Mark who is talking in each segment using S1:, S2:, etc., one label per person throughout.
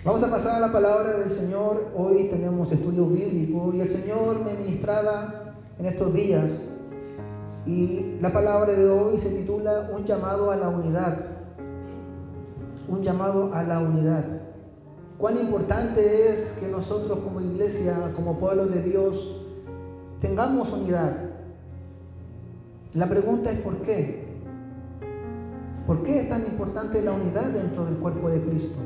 S1: Vamos a pasar a la palabra del Señor. Hoy tenemos estudio bíblico y el Señor me ministraba en estos días. Y la palabra de hoy se titula Un llamado a la unidad. Un llamado a la unidad. Cuán importante es que nosotros como iglesia, como pueblo de Dios, tengamos unidad. La pregunta es ¿por qué? ¿Por qué es tan importante la unidad dentro del cuerpo de Cristo?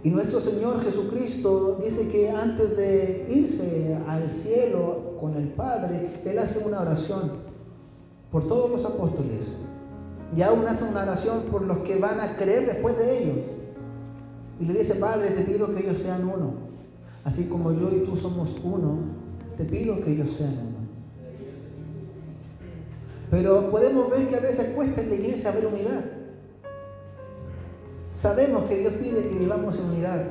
S1: Y nuestro Señor Jesucristo dice que antes de irse al cielo con el Padre, Él hace una oración por todos los apóstoles. Y aún hace una oración por los que van a creer después de ellos. Y le dice: Padre, te pido que ellos sean uno. Así como yo y tú somos uno, te pido que ellos sean uno. Pero podemos ver que a veces cuesta en la iglesia haber unidad. Sabemos que Dios pide que vivamos en unidad.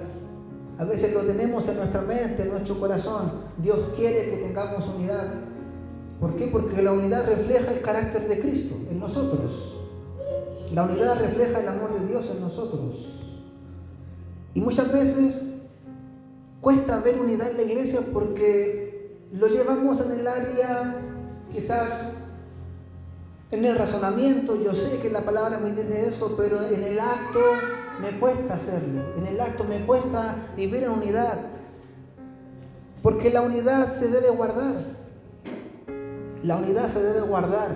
S1: A veces lo tenemos en nuestra mente, en nuestro corazón. Dios quiere que tengamos unidad. ¿Por qué? Porque la unidad refleja el carácter de Cristo en nosotros. La unidad refleja el amor de Dios en nosotros. Y muchas veces cuesta ver unidad en la iglesia porque lo llevamos en el área, quizás en el razonamiento. Yo sé que la palabra me dice eso, pero en el acto me cuesta hacerlo. En el acto me cuesta vivir en unidad. Porque la unidad se debe guardar. La unidad se debe guardar.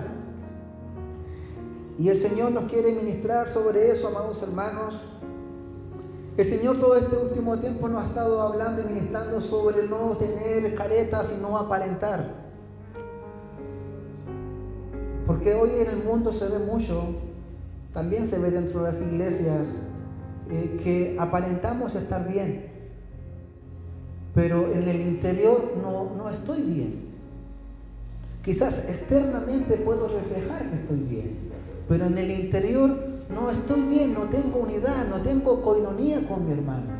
S1: Y el Señor nos quiere ministrar sobre eso, amados hermanos. El Señor todo este último tiempo nos ha estado hablando y ministrando sobre no tener caretas y no aparentar. Porque hoy en el mundo se ve mucho, también se ve dentro de las iglesias, que aparentamos estar bien, pero en el interior no estoy bien. Quizás externamente puedo reflejar que estoy bien, pero en el interior no estoy bien, no tengo unidad, no tengo coinonía con mi hermano,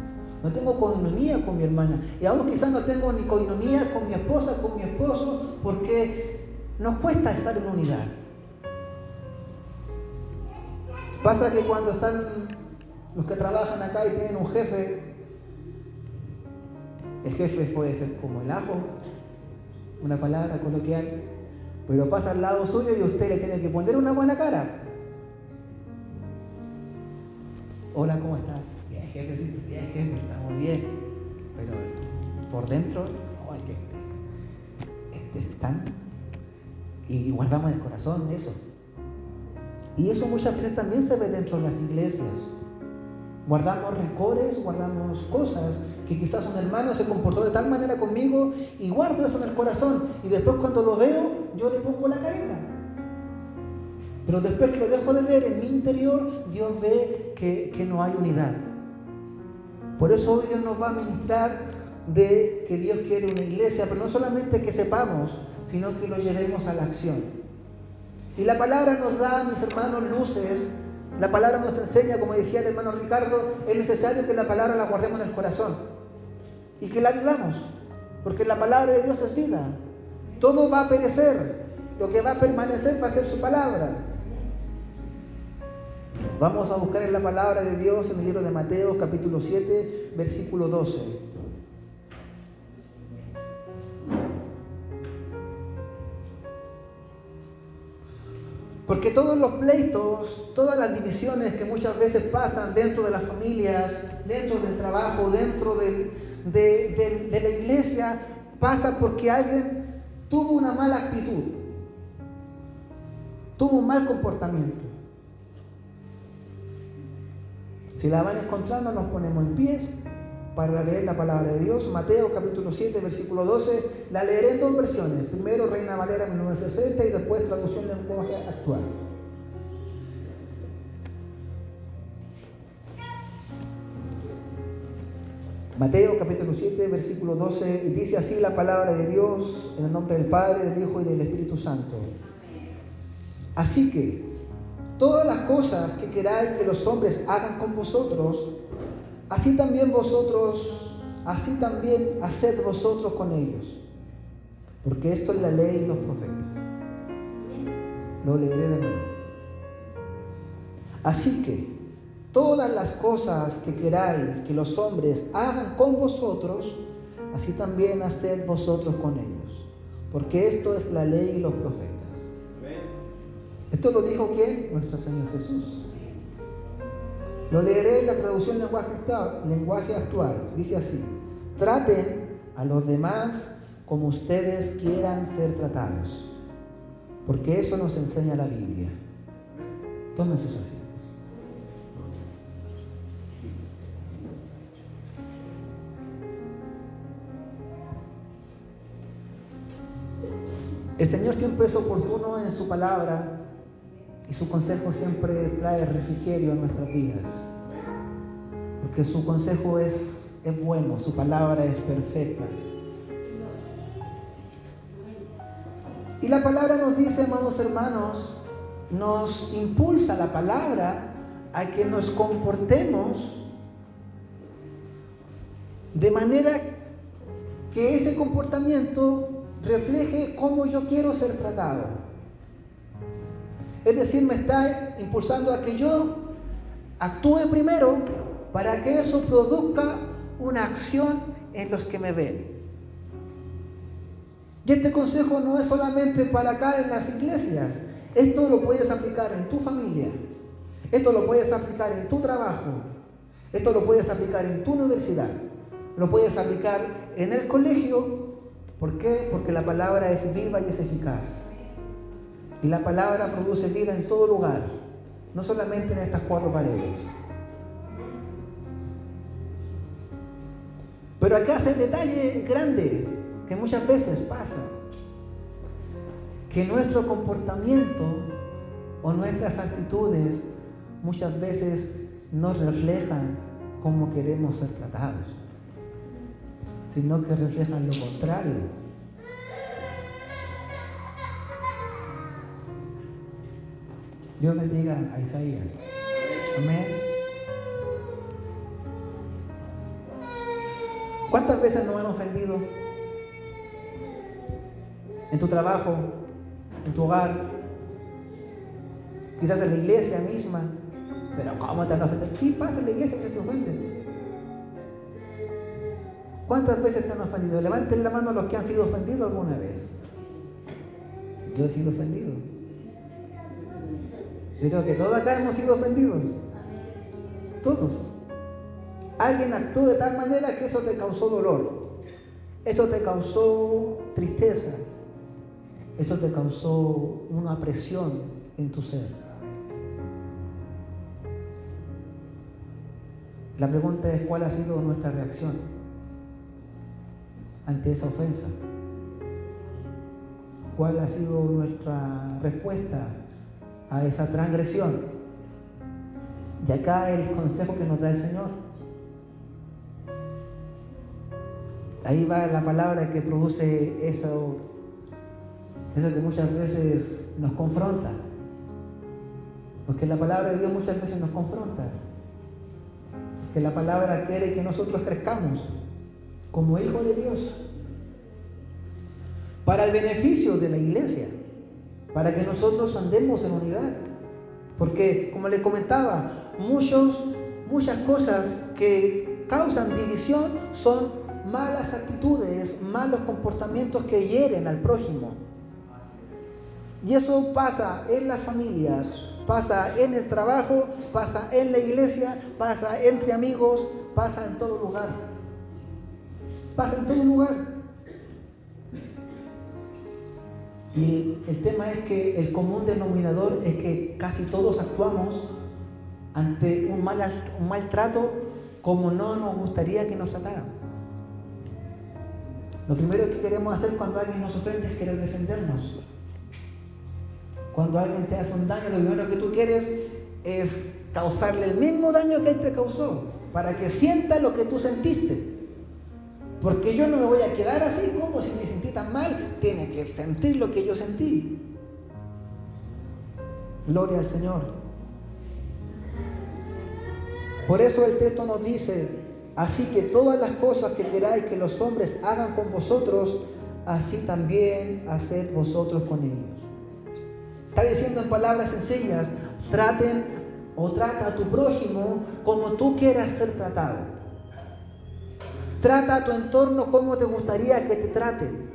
S1: no tengo coinonía con mi hermana, y aún quizás no tengo ni coinonía con mi esposa, con mi esposo, porque nos cuesta estar en unidad. Pasa que cuando están los que trabajan acá y tienen un jefe, el jefe puede ser como el ajo, una palabra coloquial, pero pasa al lado suyo y usted le tiene que poner una buena cara. Hola, ¿cómo estás? Bien, jefecito, bien, jefe, estamos bien. Pero por dentro, no, es que este es tan... Y guardamos en el corazón eso. Y eso muchas veces también se ve dentro de las iglesias. Guardamos rencores, guardamos cosas que quizás un hermano se comportó de tal manera conmigo y guardo eso en el corazón. Y después cuando lo veo, yo le pongo la careta. Pero después que lo dejo de ver en mi interior, Dios ve que no hay unidad. Por eso hoy Dios nos va a ministrar de que Dios quiere una iglesia, pero no solamente que sepamos, sino que lo llevemos a la acción. Y la palabra nos da, mis hermanos, luces. La palabra nos enseña, como decía el hermano Ricardo, es necesario que la palabra la guardemos en el corazón y que la vivamos, porque la palabra de Dios es vida. Todo va a perecer, lo que va a permanecer va a ser su palabra. Vamos a buscar en la palabra de Dios en el libro de Mateo, capítulo 7, versículo 12. Porque todos los pleitos, todas las divisiones que muchas veces pasan dentro de las familias, dentro del trabajo, dentro de la iglesia, pasa porque alguien tuvo una mala actitud, tuvo un mal comportamiento. Si la van encontrando, nos ponemos en pies para leer la palabra de Dios. Mateo capítulo 7, versículo 12. La leeré en dos versiones. Primero Reina Valera 1960 y después traducción de lenguaje actual. Mateo capítulo 7, versículo 12. Y dice así la palabra de Dios en el nombre del Padre, del Hijo y del Espíritu Santo. Así que todas las cosas que queráis que los hombres hagan con vosotros, así también haced vosotros con ellos. Porque esto es la ley y los profetas. Lo leeré de nuevo. Así que todas las cosas que queráis que los hombres hagan con vosotros, así también haced vosotros con ellos. Porque esto es la ley y los profetas. ¿Esto lo dijo quién? Nuestro Señor Jesús. Lo leeré en la traducción lenguaje actual. Dice así: traten a los demás como ustedes quieran ser tratados, porque eso nos enseña la Biblia. Tomen sus asientos. El Señor siempre es oportuno en su palabra y su consejo siempre trae refrigerio a nuestras vidas, porque su consejo es bueno, su palabra es perfecta. Y la palabra nos dice, amados hermanos, nos impulsa la palabra a que nos comportemos de manera que ese comportamiento refleje cómo yo quiero ser tratado. Es decir, me está impulsando a que yo actúe primero para que eso produzca una acción en los que me ven. Y este consejo no es solamente para acá en las iglesias. Esto lo puedes aplicar en tu familia. Esto lo puedes aplicar en tu trabajo. Esto lo puedes aplicar en tu universidad. Lo puedes aplicar en el colegio. ¿Por qué? Porque la palabra es viva y es eficaz. Y la palabra produce vida en todo lugar, no solamente en estas 4 paredes. Pero acá hace el detalle grande que muchas veces pasa, que nuestro comportamiento o nuestras actitudes muchas veces no reflejan cómo queremos ser tratados, sino que reflejan lo contrario. Dios bendiga a Isaías. Amén. ¿Cuántas veces nos han ofendido? En tu trabajo, en tu hogar, quizás en la iglesia misma. Pero ¿cómo te han ofendido? Sí, pasa en la iglesia que se ofenden. ¿Cuántas veces te han ofendido? Levanten la mano los que han sido ofendidos alguna vez. Yo he sido ofendido. Yo creo que todos acá hemos sido ofendidos. Todos. Alguien actuó de tal manera que eso te causó dolor. Eso te causó tristeza. Eso te causó una presión en tu ser. La pregunta es: ¿cuál ha sido nuestra reacción ante esa ofensa? ¿Cuál ha sido nuestra respuesta a esa transgresión? Y acá el consejo que nos da el Señor. Ahí va la palabra que produce eso que muchas veces nos confronta. Porque la palabra de Dios muchas veces nos confronta. Porque la palabra quiere que nosotros crezcamos como hijos de Dios, para el beneficio de la iglesia, para que nosotros andemos en unidad. Porque, como les comentaba, muchas cosas que causan división son malas actitudes, malos comportamientos que hieren al prójimo. Y eso pasa en las familias, pasa en el trabajo, pasa en la iglesia, pasa entre amigos, pasa en todo lugar. Pasa en todo lugar. Y el tema es que el común denominador es que casi todos actuamos ante un maltrato como no nos gustaría que nos trataran. Lo primero que queremos hacer cuando alguien nos ofende es querer defendernos. Cuando alguien te hace un daño, lo primero que tú quieres es causarle el mismo daño que él te causó, para que sienta lo que tú sentiste. Porque yo no me voy a quedar así, como si me sentí tan mal, tiene que sentir lo que yo sentí. Gloria al Señor. Por eso el texto nos dice: así que todas las cosas que queráis que los hombres hagan con vosotros, así también haced vosotros con ellos. Está diciendo en palabras sencillas: traten o trata a tu prójimo como tú quieras ser tratado. Trata a tu entorno como te gustaría que te traten.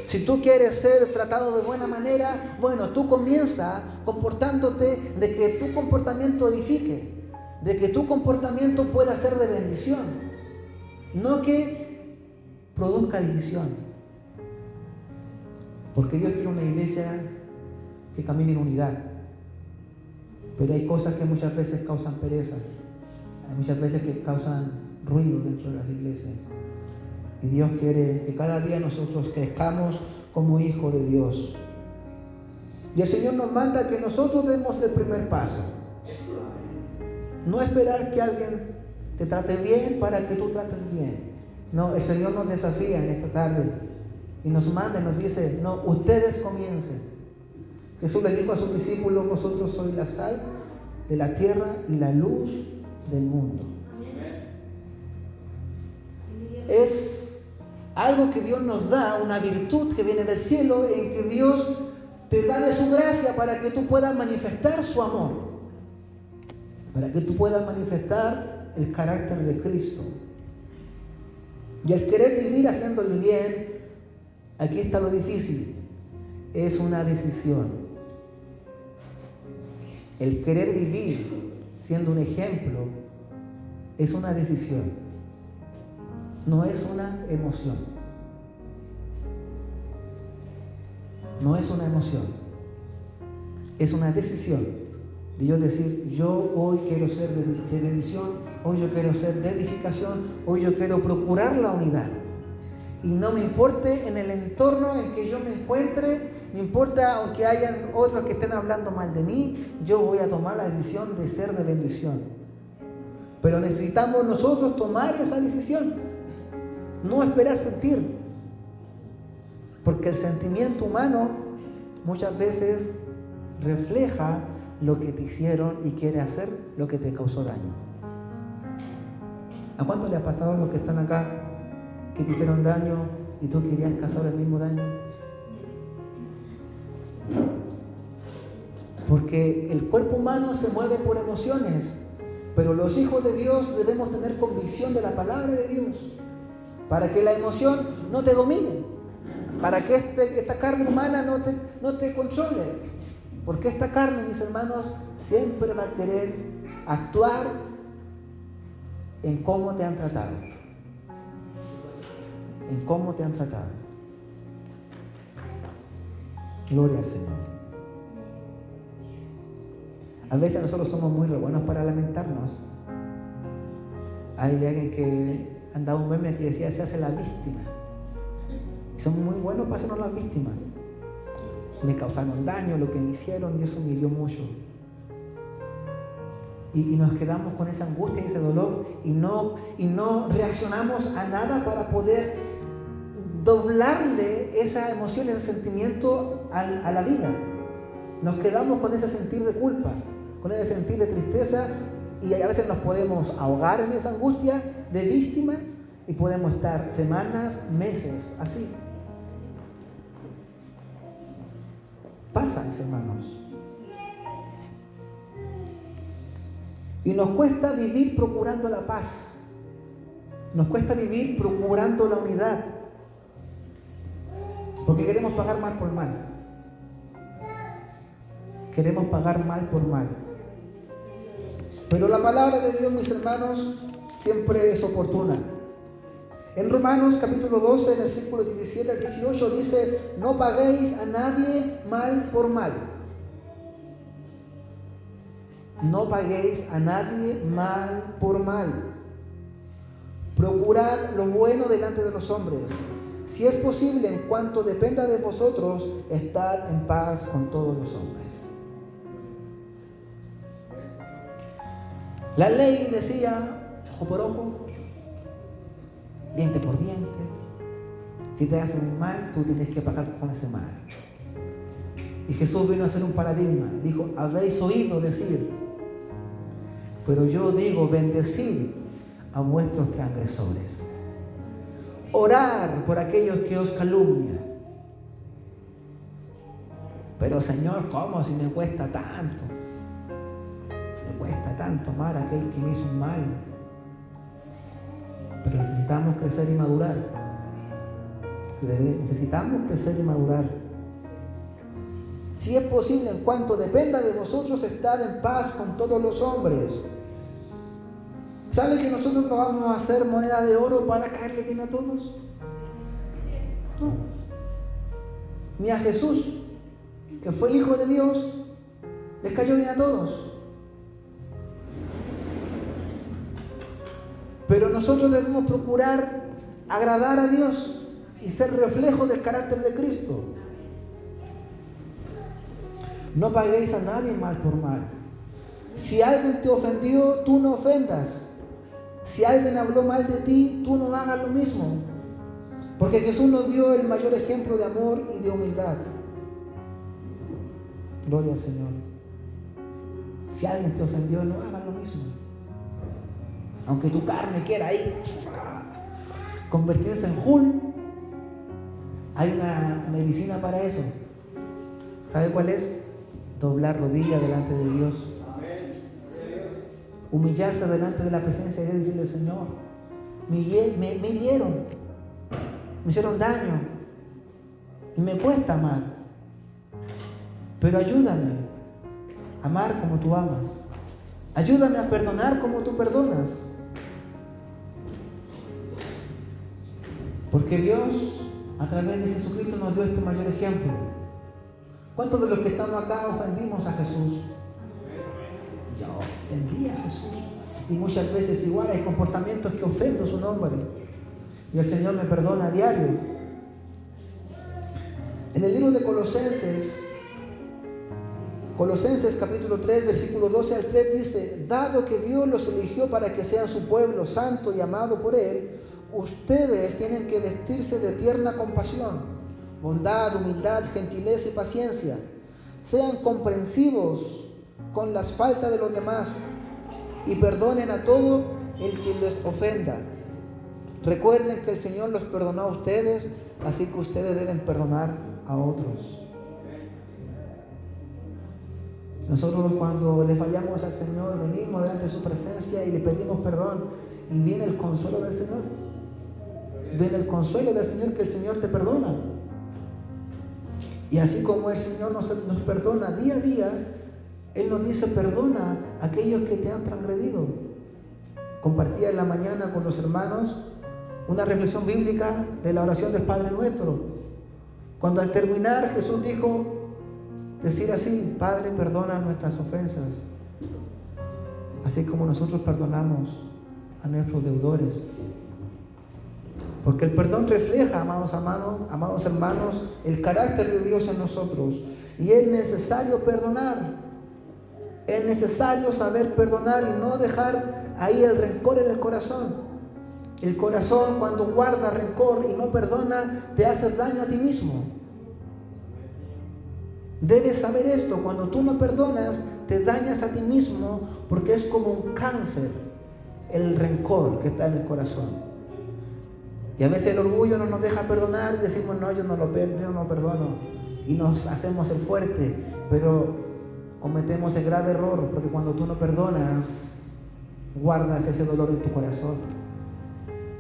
S1: Si tú quieres ser tratado de buena manera, bueno, tú comienza comportándote de que tu comportamiento edifique, de que tu comportamiento pueda ser de bendición, no que produzca división. Porque Dios quiere una iglesia que camine en unidad. Pero hay cosas que muchas veces causan pereza, hay muchas veces que causan ruido dentro de las iglesias. Y Dios quiere que cada día nosotros crezcamos como hijos de Dios. Y el Señor nos manda que nosotros demos el primer paso. No esperar que alguien te trate bien para que tú trates bien. No, el Señor nos desafía en esta tarde y nos manda y nos dice, no, ustedes comiencen. Jesús le dijo a sus discípulos, vosotros sois la sal de la tierra y la luz del mundo. Es algo que Dios nos da, una virtud que viene del cielo, en que Dios te da de su gracia para que tú puedas manifestar su amor, para que tú puedas manifestar el carácter de Cristo. Y el querer vivir haciendo el bien, aquí está lo difícil, es una decisión. El querer vivir siendo un ejemplo es una decisión. No es una emoción. No es una emoción. Es una decisión de yo decir, yo hoy quiero ser de bendición, hoy yo quiero ser de edificación, hoy yo quiero procurar la unidad. Y no me importe en el entorno en que yo me encuentre, no importa aunque hayan otros que estén hablando mal de mí, yo voy a tomar la decisión de ser de bendición. Pero necesitamos nosotros tomar esa decisión. No esperar sentir, porque el sentimiento humano muchas veces refleja lo que te hicieron y quiere hacer lo que te causó daño. ¿A cuánto le ha pasado a los que están acá que te hicieron daño y tú querías causar el mismo daño? Porque el cuerpo humano se mueve por emociones, pero los hijos de Dios debemos tener convicción de la palabra de Dios. Para que la emoción no te domine, para que esta carne humana no te controle. Porque esta carne, mis hermanos, siempre va a querer actuar en cómo te han tratado. En cómo te han tratado. Gloria al Señor. A veces nosotros somos muy buenos para lamentarnos. Hay alguien que andaba un meme que decía, se hace la víctima. Y somos muy buenos para hacernos las víctimas. Me causaron daño, lo que me hicieron, y eso me hirió mucho. Y nos quedamos con esa angustia y ese dolor, y no reaccionamos a nada para poder doblarle esa emoción, ese sentimiento a la vida. Nos quedamos con ese sentir de culpa, con ese sentir de tristeza, y a veces nos podemos ahogar en esa angustia de víctima y podemos estar semanas, meses así. Pasa, mis hermanos. Y nos cuesta vivir procurando la paz. Nos cuesta vivir procurando la unidad. Porque queremos pagar mal por mal. Queremos pagar mal por mal. Pero la palabra de Dios, mis hermanos, siempre es oportuna. En Romanos capítulo 12, versículos 17 al 18 dice, no paguéis a nadie mal por mal. No paguéis a nadie mal por mal. Procurad lo bueno delante de los hombres. Si es posible, en cuanto dependa de vosotros, estad en paz con todos los hombres. La ley decía, ojo por ojo, diente por diente. Si te hacen un mal, tú tienes que pagar con ese mal. Y Jesús vino a hacer un paradigma. Dijo, habéis oído decir, pero yo digo, bendecid a vuestros transgresores. Orar por aquellos que os calumnian. Pero Señor, ¿cómo si me cuesta tanto? cuesta tanto amar a aquel que me hizo un mal. Pero necesitamos crecer y madurar. Necesitamos crecer y madurar. Si es posible, en cuanto dependa de vosotros, estar en paz con todos los hombres. ¿Sabe que nosotros no vamos a hacer moneda de oro para caerle bien a todos? No. Ni a Jesús, que fue el Hijo de Dios, les cayó bien a todos. Pero nosotros debemos procurar agradar a Dios y ser reflejo del carácter de Cristo. No paguéis a nadie mal por mal. Si alguien te ofendió, tú no ofendas. Si alguien habló mal de ti, tú no hagas lo mismo. Porque Jesús nos dio el mayor ejemplo de amor y de humildad. Gloria al Señor. Si alguien te ofendió, no hagas lo mismo. Aunque tu carne quiera ahí convertirse en Hulk, hay una medicina para eso. ¿Sabe cuál es? Doblar rodillas delante de Dios. Humillarse delante de la presencia de Dios y decirle: Señor, me hirieron, me hicieron daño y me cuesta amar, pero ayúdame a amar como tú amas, ayúdame a perdonar como tú perdonas, porque Dios a través de Jesucristo nos dio este mayor ejemplo. ¿Cuántos de los que estamos acá ofendimos a Jesús? Yo ofendí a Jesús. Y muchas veces igual hay comportamientos que ofendo su nombre. Y el Señor me perdona a diario. En el libro de Colosenses capítulo 3, versículo 12 al 3 dice: dado que Dios los eligió para que sean su pueblo santo y amado por Él, ustedes tienen que vestirse de tierna compasión, bondad, humildad, gentileza y paciencia. Sean comprensivos con las faltas de los demás y perdonen a todo el que les ofenda. Recuerden que el Señor los perdonó a ustedes, así que ustedes deben perdonar a otros. Nosotros cuando le fallamos al Señor, venimos delante de su presencia y le pedimos perdón, y viene el consuelo del Señor. Viene el consuelo del Señor, que el Señor te perdona. Y así como el Señor nos perdona día a día, Él nos dice: perdona a aquellos que te han transgredido. Compartía en la mañana con los hermanos una reflexión bíblica de la oración del Padre Nuestro, cuando al terminar Jesús dijo, decir así: Padre, perdona nuestras ofensas, así como nosotros perdonamos a nuestros deudores. Porque el perdón refleja, amados hermanos, el carácter de Dios en nosotros. Y es necesario perdonar. Es necesario saber perdonar y no dejar ahí el rencor en el corazón. El corazón, cuando guarda rencor y no perdona, te hace daño a ti mismo. Debes saber esto: cuando tú no perdonas, te dañas a ti mismo, porque es como un cáncer el rencor que está en el corazón. Y a veces el orgullo no nos deja perdonar y decimos: no, yo no perdono. Y nos hacemos el fuerte, pero cometemos el grave error, porque cuando tú no perdonas, guardas ese dolor en tu corazón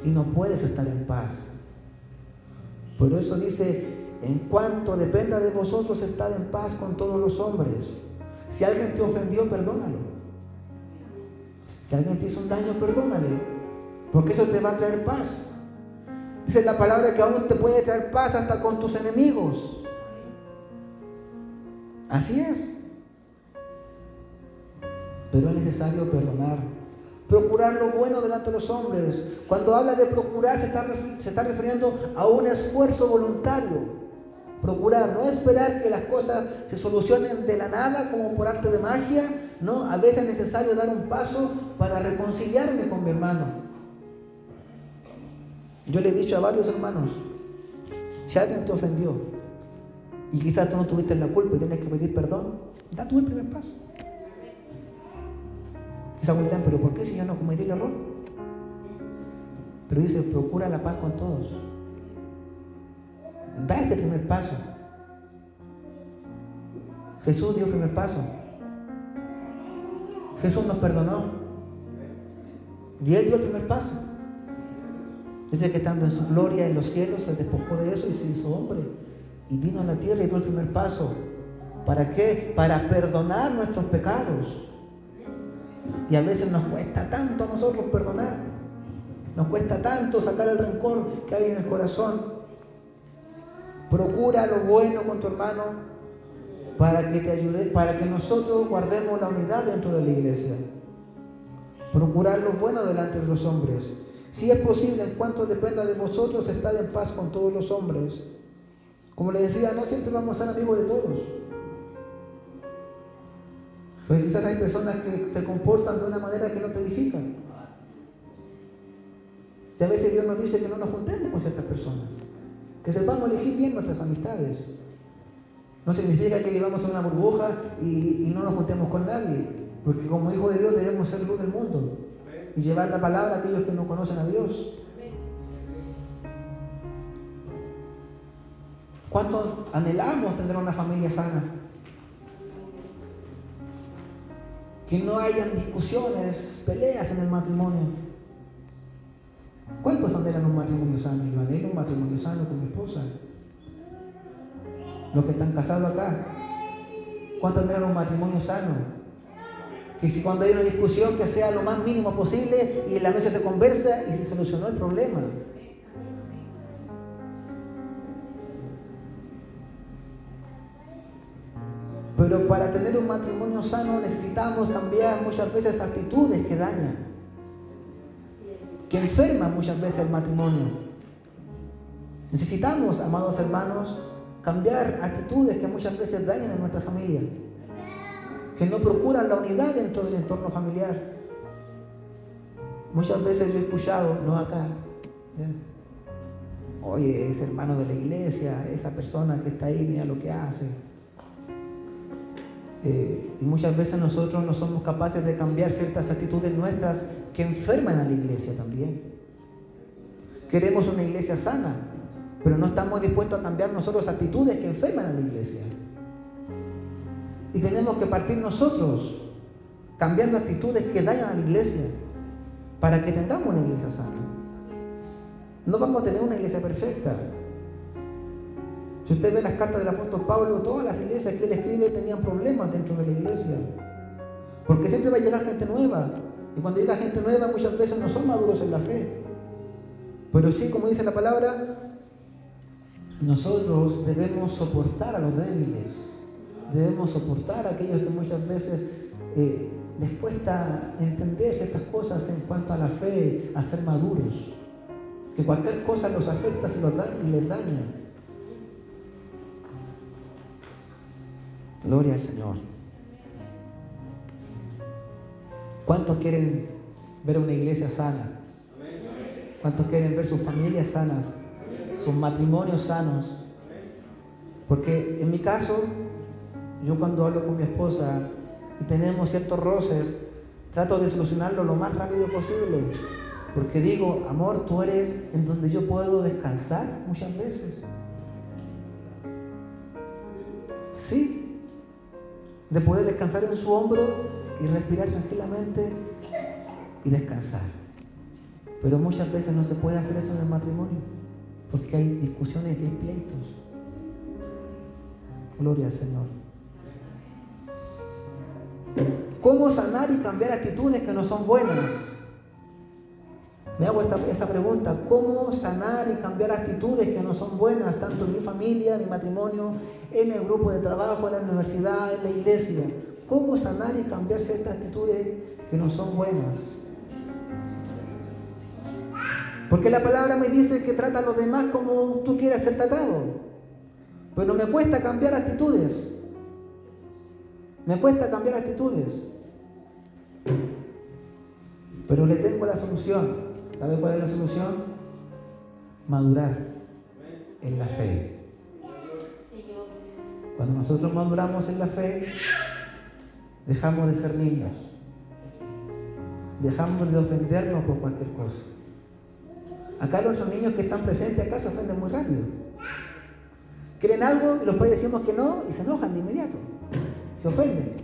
S1: y no puedes estar en paz. Por eso dice: en cuanto dependa de vosotros, estad en paz con todos los hombres. Si alguien te ofendió, perdónalo. Si alguien te hizo un daño, perdónale, porque eso te va a traer paz. Dice la palabra que aún te puede traer paz hasta con tus enemigos. Así es. Pero es necesario perdonar. Procurar lo bueno delante de los hombres. Cuando habla de procurar, se está refiriendo a un esfuerzo voluntario. Procurar, no esperar que las cosas se solucionen de la nada como por arte de magia. No, a veces es necesario dar un paso para reconciliarme con mi hermano. Yo le he dicho a varios hermanos: si alguien te ofendió y quizás tú no tuviste la culpa y tienes que pedir perdón, da tú el primer paso. Quizás me dirán: pero ¿por qué si yo no cometí el error? Pero dice: procura la paz con todos. Da ese primer paso. Jesús dio el primer paso. Jesús nos perdonó. Y Él dio el primer paso. Dice que estando en su gloria en los cielos, se despojó de eso y se hizo hombre. Y vino a la tierra y dio el primer paso. ¿Para qué? Para perdonar nuestros pecados. Y a veces nos cuesta tanto a nosotros perdonar. Nos cuesta tanto sacar el rencor que hay en el corazón. Procura lo bueno con tu hermano para que te ayude, para que nosotros guardemos la unidad dentro de la iglesia. Procurar lo bueno delante de los hombres. Si es posible, en cuanto dependa de vosotros, estad en paz con todos los hombres. Como le decía, no siempre vamos a ser amigos de todos. Porque quizás hay personas que se comportan de una manera que no te edifican. Y a veces Dios nos dice que no nos juntemos con ciertas personas. Que sepamos elegir bien nuestras amistades. No significa que vivamos en una burbuja y no nos juntemos con nadie. Porque como hijos de Dios debemos ser luz del mundo. Y llevar la palabra a aquellos que no conocen a Dios. ¿Cuánto anhelamos tener una familia sana? Que no hayan discusiones, peleas en el matrimonio. ¿Cuántos anhelan un matrimonio sano? Yo anhelo un matrimonio sano con mi esposa. Los que están casados acá. ¿Cuántos anhelan un matrimonio sano? Que si cuando hay una discusión que sea lo más mínimo posible y en la noche se conversa y se solucionó el problema. Pero para tener un matrimonio sano necesitamos cambiar muchas veces actitudes que dañan, que enferman muchas veces el matrimonio. Necesitamos, amados hermanos, cambiar actitudes que muchas veces dañan a nuestra familia, que no procuran la unidad dentro del entorno familiar. Muchas veces yo he escuchado, no acá, oye, ese hermano de la iglesia, esa persona que está ahí, mira lo que hace. Y muchas veces nosotros no somos capaces de cambiar ciertas actitudes nuestras que enferman a la iglesia también. Queremos una iglesia sana, pero no estamos dispuestos a cambiar nosotros actitudes que enferman a la iglesia. Y tenemos que partir nosotros cambiando actitudes que dañan a la iglesia para que tengamos una iglesia sana. No vamos a tener una iglesia perfecta. Si usted ve las cartas del apóstol Pablo, todas las iglesias que él escribe tenían problemas dentro de la iglesia. Porque siempre va a llegar gente nueva. Y cuando llega gente nueva muchas veces no son maduros en la fe. Pero sí, como dice la palabra, nosotros debemos soportar a los débiles. Debemos soportar a aquellos que muchas veces les cuesta entender ciertas cosas en cuanto a la fe, a ser maduros. Que cualquier cosa los afecta y les daña. Gloria al Señor. ¿Cuántos quieren ver una iglesia sana? ¿Cuántos quieren ver sus familias sanas? Sus matrimonios sanos. Porque en mi caso, yo cuando hablo con mi esposa y tenemos ciertos roces, trato de solucionarlo lo más rápido posible. Porque digo, amor, tú eres en donde yo puedo descansar muchas veces. Sí, de poder descansar en su hombro y respirar tranquilamente y descansar. Pero muchas veces no se puede hacer eso en el matrimonio, porque hay discusiones y hay pleitos. Gloria al Señor. ¿Cómo sanar y cambiar actitudes que no son buenas? Me hago esta pregunta. ¿Cómo sanar y cambiar actitudes que no son buenas, tanto en mi familia, en mi matrimonio, en el grupo de trabajo, en la universidad, en la iglesia? ¿Cómo sanar y cambiar ciertas actitudes que no son buenas? Porque la palabra me dice que trata a los demás como tú quieras ser tratado. Pero me cuesta cambiar actitudes. Me cuesta cambiar actitudes. Pero le tengo la solución. ¿Sabe cuál es la solución? Madurar en la fe. Cuando nosotros maduramos en la fe, dejamos de ser niños. Dejamos de ofendernos por cualquier cosa. Acá los niños que están presentes acá se ofenden muy rápido. Quieren algo y los padres decimos que no y se enojan de inmediato. Se ofenden.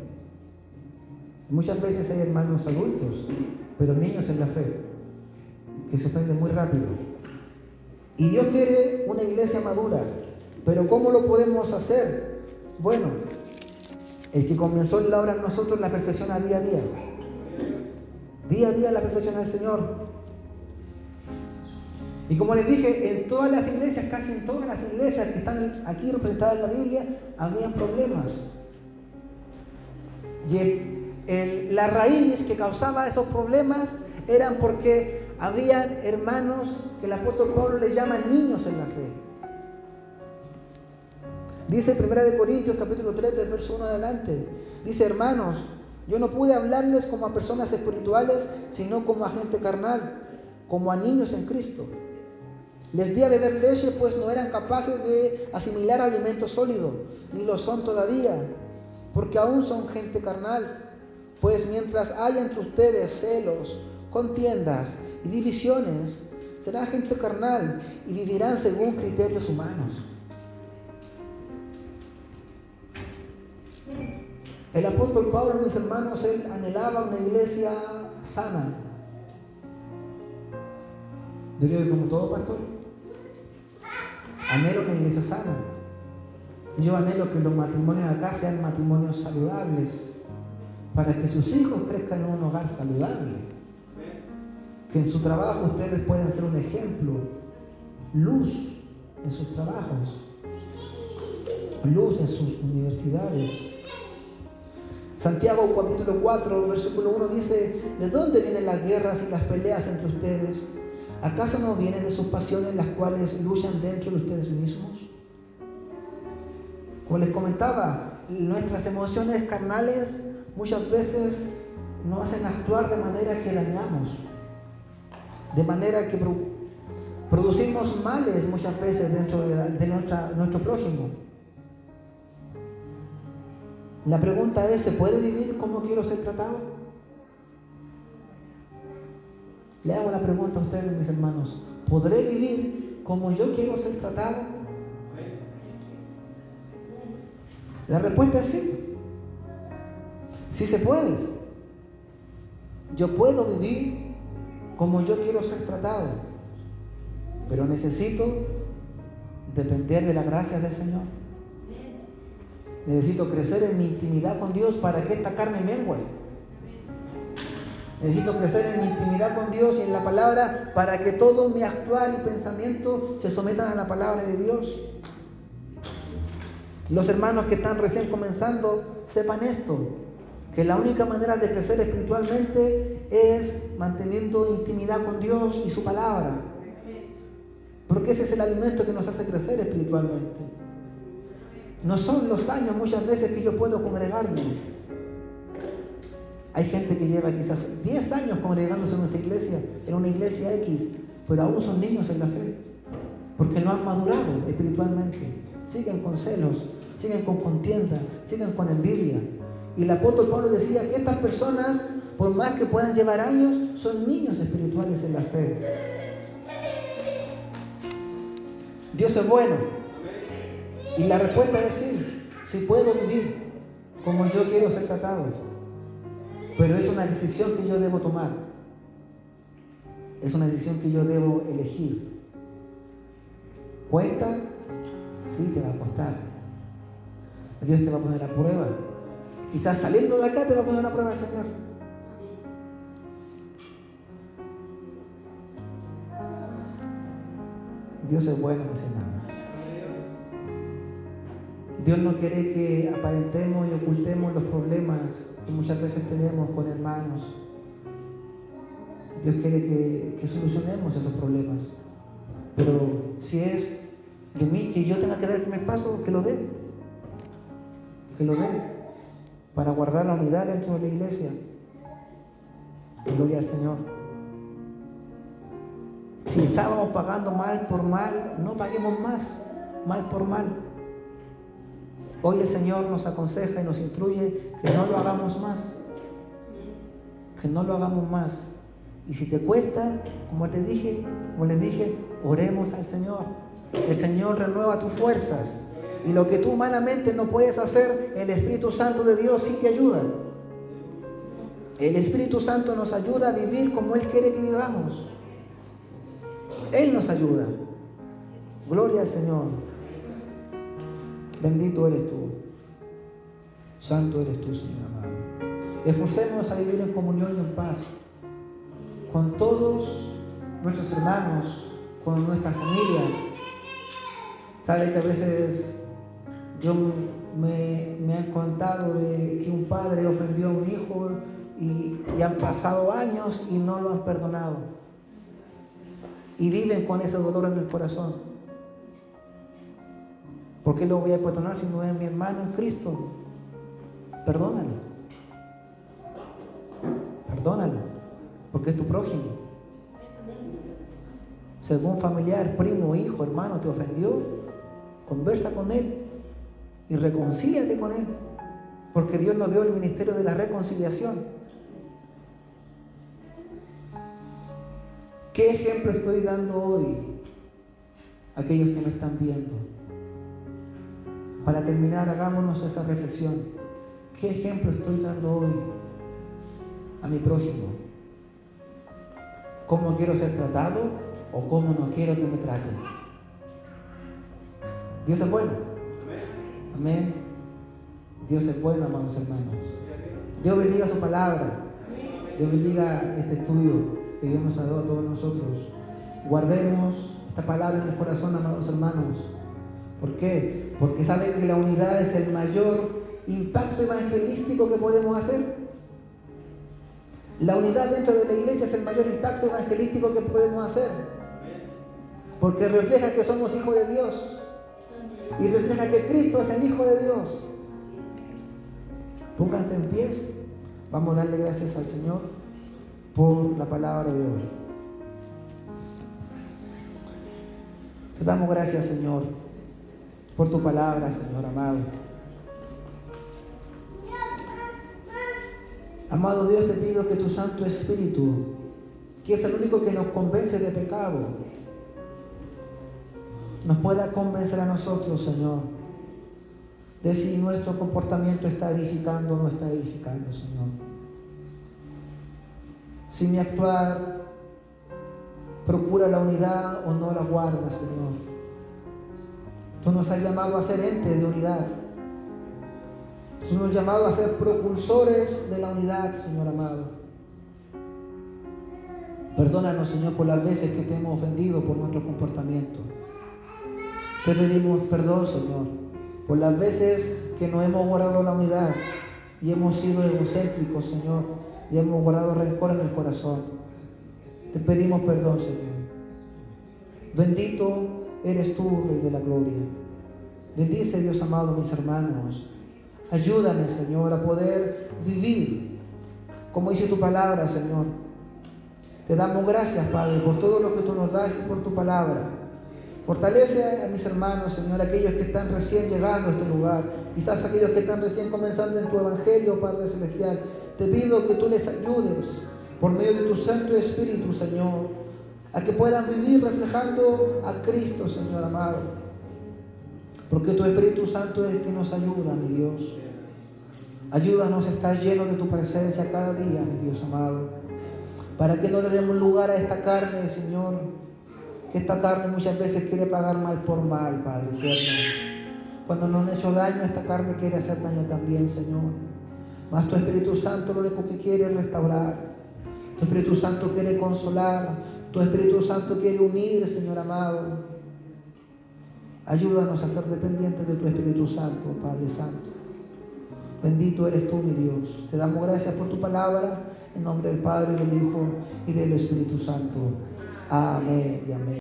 S1: Muchas veces hay hermanos adultos, pero niños en la fe, que se ofenden muy rápido. Y Dios quiere una iglesia madura. Pero ¿cómo lo podemos hacer? Bueno, el que comenzó la obra en nosotros la perfecciona día a día. Día a día la perfecciona el Señor. Y como les dije, en todas las iglesias, casi en todas las iglesias que están aquí representadas en la Biblia, habían problemas. Y la raíz que causaba esos problemas eran porque habían hermanos que el apóstol Pablo les llama niños en la fe. Dice 1 Corintios capítulo 3 del verso 1 adelante. Dice: hermanos, yo no pude hablarles como a personas espirituales, sino como a gente carnal, como a niños en Cristo. Les di a beber leche, pues no eran capaces de asimilar alimento sólido, ni lo son todavía, porque aún son gente carnal. Pues mientras haya entre ustedes celos, contiendas y divisiones, serán gente carnal y vivirán según criterios humanos. El apóstol Pablo, mis hermanos, él anhelaba una iglesia sana. Yo digo, como todo pastor, anhelo una iglesia sana. Yo anhelo que los matrimonios acá sean matrimonios saludables, para que sus hijos crezcan en un hogar saludable. Que en su trabajo ustedes puedan ser un ejemplo, luz en sus trabajos, luz en sus universidades. Santiago capítulo 4, versículo 1 dice: ¿de dónde vienen las guerras y las peleas entre ustedes? ¿Acaso no vienen de sus pasiones, las cuales luchan dentro de ustedes mismos? Como les comentaba, nuestras emociones carnales muchas veces nos hacen actuar de manera que dañamos, de manera que producimos males muchas veces dentro de nuestro prójimo. La pregunta es: ¿se puede vivir como quiero ser tratado? Le hago la pregunta a ustedes, mis hermanos: ¿podré vivir como yo quiero ser tratado? La respuesta es sí. Sí se puede. Yo puedo vivir como yo quiero ser tratado, pero necesito depender de la gracia del Señor. Necesito crecer en mi intimidad con Dios para que esta carne mengue. Necesito crecer en mi intimidad con Dios y en la palabra para que todo mi actuar y pensamiento se sometan a la palabra de Dios. Los hermanos que están recién comenzando, sepan esto, que la única manera de crecer espiritualmente es manteniendo intimidad con Dios y su palabra. Porque ese es el alimento que nos hace crecer espiritualmente. No son los años muchas veces que yo puedo congregarme. Hay gente que lleva quizás 10 años congregándose en nuestra iglesia, en una iglesia X, pero aún son niños en la fe, porque no han madurado espiritualmente. Siguen con celos, siguen con contienda, siguen con envidia. Y el apóstol Pablo decía que estas personas, por más que puedan llevar años, son niños espirituales en la fe. Dios es bueno. Y la respuesta es sí, sí puedo vivir como yo quiero ser tratado. Pero es una decisión que yo debo tomar. Es una decisión que yo debo elegir. ¿Cuesta? Sí, te va a costar. Dios te va a poner a prueba. Quizás saliendo de acá te va a poner a prueba el Señor. Dios es bueno, mis hermanos. Dios no quiere que aparentemos y ocultemos los problemas que muchas veces tenemos con hermanos. Dios quiere que solucionemos esos problemas. Pero si es de mí que yo tenga que dar el primer paso, que lo dé. Que lo dé. Para guardar la unidad dentro de la iglesia. Gloria al Señor. Si estábamos pagando mal por mal, no paguemos más. Mal por mal. Hoy el Señor nos aconseja y nos instruye que no lo hagamos más. Que no lo hagamos más. Y si te cuesta, como les dije, oremos al Señor. El Señor renueva tus fuerzas. Y lo que tú humanamente no puedes hacer, el Espíritu Santo de Dios sí te ayuda. El Espíritu Santo nos ayuda a vivir como Él quiere que vivamos. Él nos ayuda. Gloria al Señor. Bendito eres tú. Santo eres tú, Señor amado. Esforcémonos a vivir en comunión y en paz con todos nuestros hermanos, con nuestras familias. Sabe que a veces me han contado de que un padre ofendió a un hijo y han pasado años y no lo han perdonado. Y viven con ese dolor en el corazón. ¿Por qué lo voy a perdonar si no es mi hermano en Cristo? Perdónalo. Perdónalo. Porque es tu prójimo. Si algún familiar, primo, hijo, hermano te ofendió, conversa con él y reconcíliate con él. Porque Dios nos dio el ministerio de la reconciliación. ¿Qué ejemplo estoy dando hoy a aquellos que me están viendo? Para terminar, hagámonos esa reflexión. ¿Qué ejemplo estoy dando hoy a mi prójimo? ¿Cómo quiero ser tratado o cómo no quiero que me traten? Dios es bueno. Amén. Dios es bueno, amados hermanos. Dios bendiga su palabra. Dios bendiga este estudio que Dios nos ha dado a todos nosotros. Guardemos esta palabra en el corazón, amados hermanos. ¿Por qué? Porque saben que la unidad es el mayor impacto evangelístico que podemos hacer. La unidad dentro de la iglesia es el mayor impacto evangelístico que podemos hacer. Porque refleja que somos hijos de Dios. Y refleja que Cristo es el Hijo de Dios. Pónganse en pies. Vamos a darle gracias al Señor por la palabra de hoy. Te damos gracias, Señor, por tu palabra, Señor amado. Amado Dios, te pido que tu Santo Espíritu, que es el único que nos convence de pecado, nos pueda convencer a nosotros, Señor, de si nuestro comportamiento está edificando o no está edificando, Señor. Si mi actuar procura la unidad o no la guarda, Señor. Tú nos has llamado a ser entes de unidad. Tú nos has llamado a ser propulsores de la unidad, Señor amado. Perdónanos, Señor, por las veces que te hemos ofendido por nuestro comportamiento. Te pedimos perdón, Señor, por las veces que no hemos guardado la unidad y hemos sido egocéntricos, Señor, y hemos guardado rencor en el corazón. Te pedimos perdón, Señor. Bendito eres tú, Rey de la Gloria. Bendice, Dios amado, mis hermanos. Ayúdame, Señor, a poder vivir como dice tu palabra, Señor. Te damos gracias, Padre, por todo lo que tú nos das y por tu palabra. Fortalece a mis hermanos, Señor, aquellos que están recién llegando a este lugar, quizás aquellos que están recién comenzando en tu evangelio, Padre Celestial. Te pido que tú les ayudes por medio de tu Santo Espíritu, Señor, a que puedan vivir reflejando a Cristo, Señor amado. Porque tu Espíritu Santo es el que nos ayuda, mi Dios. Ayúdanos a estar llenos de tu presencia cada día, mi Dios amado, para que no le demos lugar a esta carne, Señor, que esta carne muchas veces quiere pagar mal por mal, Padre eterno. Cuando nos han hecho daño, esta carne quiere hacer daño también, Señor. Mas tu Espíritu Santo lo único que quiere es restaurar. Tu Espíritu Santo quiere consolar. Tu Espíritu Santo quiere unir, Señor amado. Ayúdanos a ser dependientes de tu Espíritu Santo, Padre Santo. Bendito eres tú, mi Dios. Te damos gracias por tu palabra. En nombre del Padre, del Hijo y del Espíritu Santo. Amén y amén.